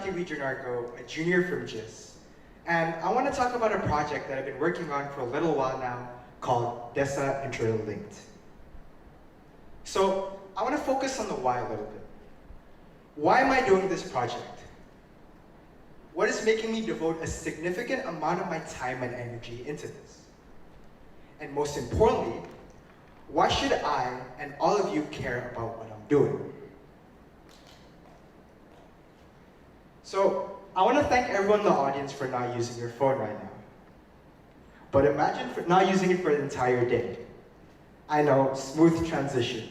Shakti Widjonarko, a junior from GIS, and I want to talk about a project that I've been working on for a little while now called Desa Interlinked. So I want to focus on the why a little bit. Why am I doing this project? What is making me devote a significant amount of my time and energy into this? And most importantly, why should I and all of you care about what I'm doing? So I want to thank everyone in the audience for not using your phone right now. But imagine not using it for an entire day. I know, smooth transition.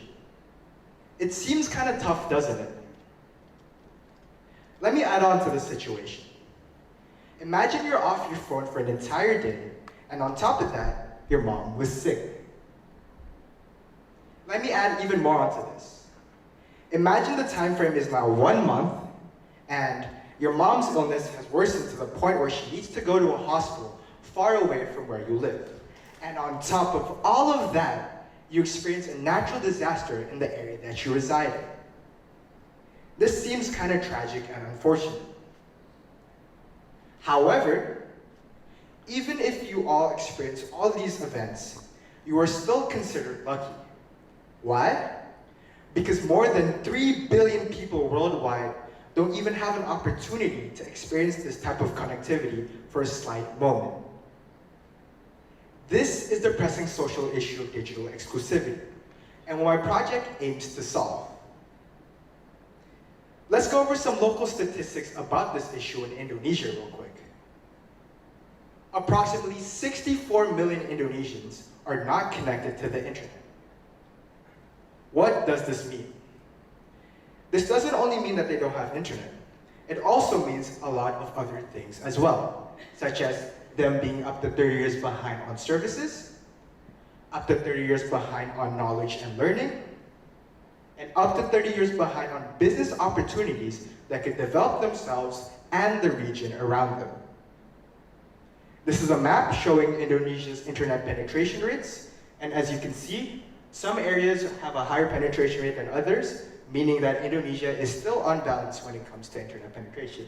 It seems kind of tough, doesn't it? Let me add on to the situation. Imagine you're off your phone for an entire day, and on top of that, your mom was sick. Let me add even more onto this. Imagine the time frame is now 1 month, and your mom's illness has worsened to the point where she needs to go to a hospital far away from where you live. And on top of all of that, you experience a natural disaster in the area that you reside in. This seems kind of tragic and unfortunate. However, even if you all experience all these events, you are still considered lucky. Why? Because more than 3 billion people worldwide don't even have an opportunity to experience this type of connectivity for a slight moment. This is the pressing social issue of digital exclusivity, and what my project aims to solve. Let's go over some local statistics about this issue in Indonesia real quick. Approximately 64 million Indonesians are not connected to the internet. What does this mean? This doesn't only mean that they don't have internet. It also means a lot of other things as well, such as them being up to 30 years behind on services, up to 30 years behind on knowledge and learning, and up to 30 years behind on business opportunities that could develop themselves and the region around them. This is a map showing Indonesia's internet penetration rates, and as you can see, some areas have a higher penetration rate than others, meaning that Indonesia is still unbalanced when it comes to internet penetration.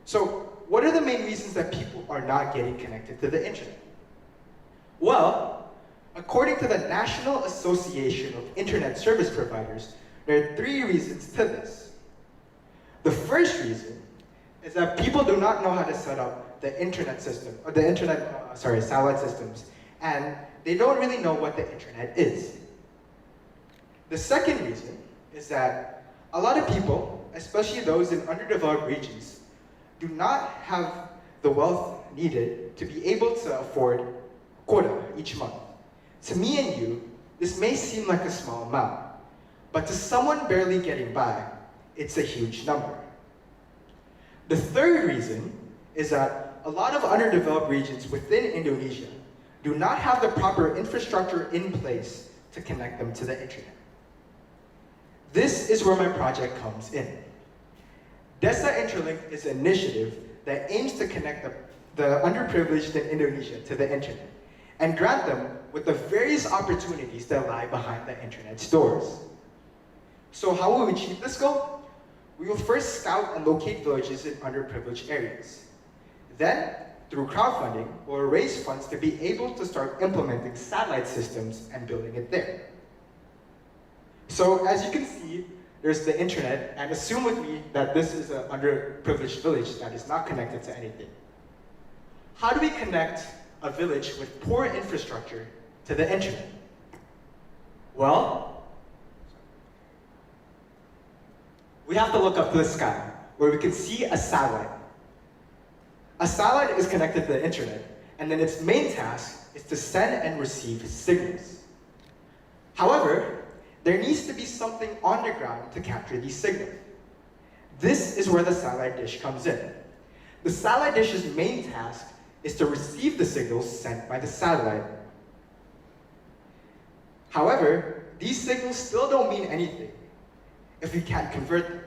So, what are the main reasons that people are not getting connected to the internet? Well, according to the National Association of Internet Service Providers, there are 3 reasons to this. The first reason is that people do not know how to set up the internet system, or the satellite systems, and they don't really know what the internet is. The second reason is that a lot of people, especially those in underdeveloped regions, do not have the wealth needed to be able to afford quota each month. To me and you, this may seem like a small amount, but to someone barely getting by, it's a huge number. The third reason is that a lot of underdeveloped regions within Indonesia do not have the proper infrastructure in place to connect them to the internet. This is where my project comes in. Desa Interlinked is an initiative that aims to connect the underprivileged in Indonesia to the internet and grant them with the various opportunities that lie behind the internet's doors. So how will we achieve this goal? We will first scout and locate villages in underprivileged areas. Then, through crowdfunding, we'll raise funds to be able to start implementing satellite systems and building it there. So, as you can see, there's the internet, and assume with me that this is an underprivileged village that is not connected to anything. How do we connect a village with poor infrastructure to the internet? Well, we have to look up to the sky, where we can see a satellite. A satellite is connected to the internet, and then its main task is to send and receive signals. However, there needs to be something on the ground to capture these signals. This is where the satellite dish comes in. The satellite dish's main task is to receive the signals sent by the satellite. However, these signals still don't mean anything if we can't convert them.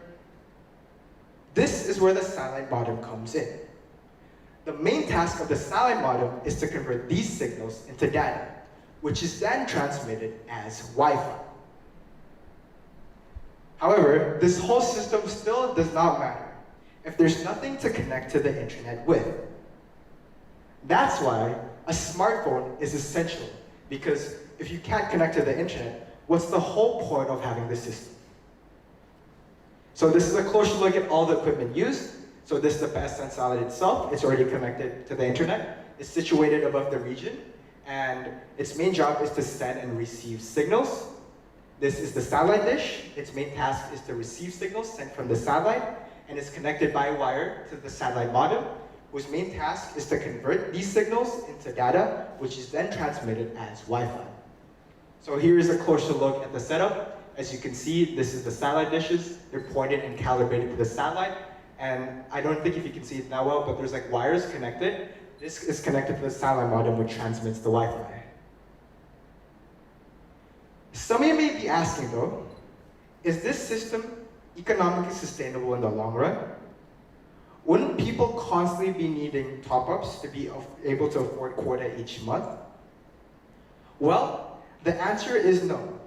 This is where the satellite modem comes in. The main task of the satellite modem is to convert these signals into data, which is then transmitted as Wi-Fi. However, this whole system still does not matter if there's nothing to connect to the internet with. That's why a smartphone is essential, because if you can't connect to the internet, what's the whole point of having the system? So this is a closer look at all the equipment used. So this is the PSN satellite itself. It's already connected to the internet. It's situated above the region, and its main job is to send and receive signals. This is the satellite dish. Its main task is to receive signals sent from the satellite, and it's connected by wire to the satellite modem, whose main task is to convert these signals into data, which is then transmitted as Wi-Fi. So here is a closer look at the setup. As you can see, this is the satellite dishes. They're pointed and calibrated to the satellite. And I don't think if you can see it that well, but there's like wires connected. This is connected to the satellite modem, which transmits the Wi-Fi. Some of you may be asking though, is this system economically sustainable in the long run? Wouldn't people constantly be needing top-ups to be able to afford quota each month? Well, the answer is no.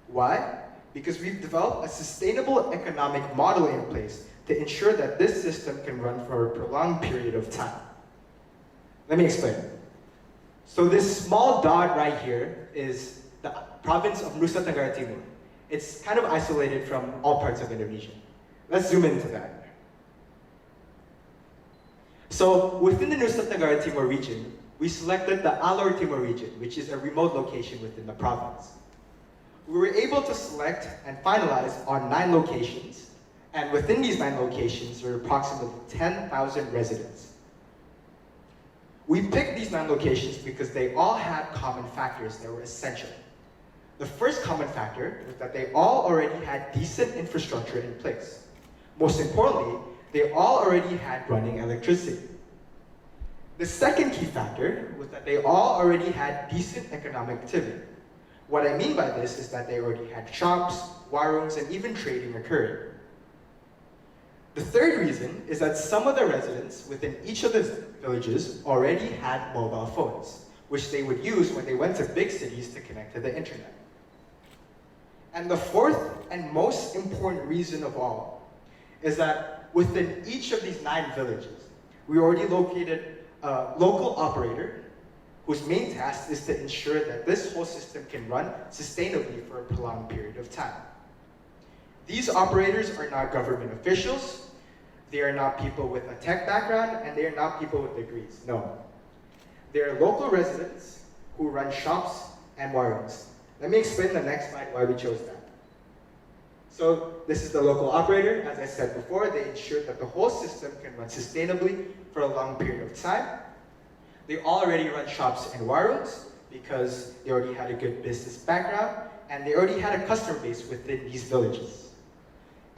Why? Because we've developed a sustainable economic model in place to ensure that this system can run for a prolonged period of time. Let me explain. So this small dot right here is the province of Nusa Tenggara Timur. It's kind of isolated from all parts of Indonesia. Let's zoom into that. So within the Nusa Tenggara Timur region, we selected the Alor Timur region, which is a remote location within the province. We were able to select and finalize on 9 locations, and within these 9 locations, there are approximately 10,000 residents. We picked these 9 locations because they all had common factors that were essential. The first common factor was that they all already had decent infrastructure in place. Most importantly, they all already had running electricity. The second key factor was that they all already had decent economic activity. What I mean by this is that they already had shops, warungs, and even trading occurring. The third reason is that some of the residents within each of the villages already had mobile phones, which they would use when they went to big cities to connect to the internet. And the fourth and most important reason of all is that within each of these 9 villages, we already located a local operator whose main task is to ensure that this whole system can run sustainably for a prolonged period of time. These operators are not government officials, they are not people with a tech background, and they are not people with degrees, no. They are local residents who run shops and warungs. Let me explain the next slide why we chose that. So this is the local operator. As I said before, they ensure that the whole system can run sustainably for a long period of time. They already run shops and warungs because they already had a good business background and they already had a customer base within these villages.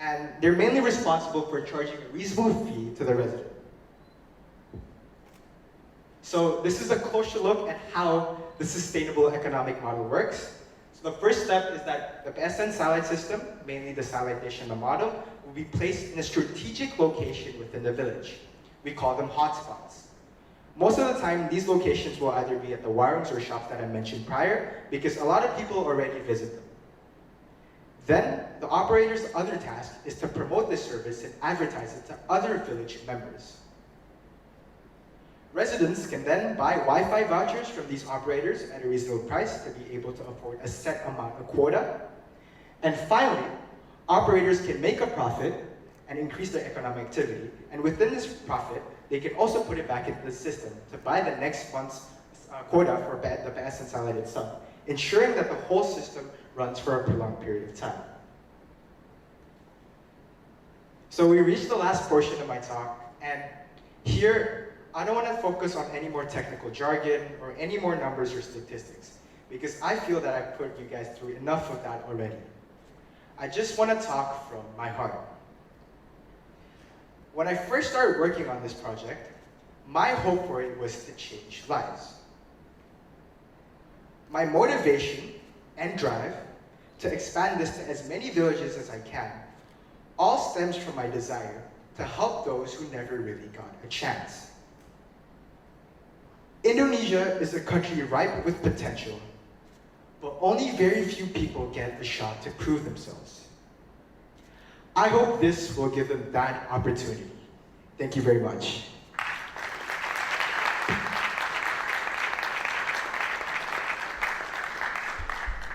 And they're mainly responsible for charging a reasonable fee to the resident. So this is a closer look at how the sustainable economic model works. So the first step is that the PSN satellite system, mainly the satellite dish and the modem, will be placed in a strategic location within the village. We call them hotspots. Most of the time, these locations will either be at the warungs or shops that I mentioned prior, because a lot of people already visit them. Then, the operator's other task is to promote this service and advertise it to other village members. Residents can then buy Wi-Fi vouchers from these operators at a reasonable price to be able to afford a set amount of quota. And finally, operators can make a profit and increase their economic activity. And within this profit, they can also put it back into the system to buy the next month's quota for the PSN satellite itself, ensuring that the whole system runs for a prolonged period of time. So we reached the last portion of my talk, and here, I don't want to focus on any more technical jargon or any more numbers or statistics, because I feel that I've put you guys through enough of that already. I just want to talk from my heart. When I first started working on this project, my hope for it was to change lives. My motivation and drive to expand this to as many villages as I can all stems from my desire to help those who never really got a chance. Indonesia is a country ripe with potential, but only very few people get the shot to prove themselves. I hope this will give them that opportunity. Thank you very much.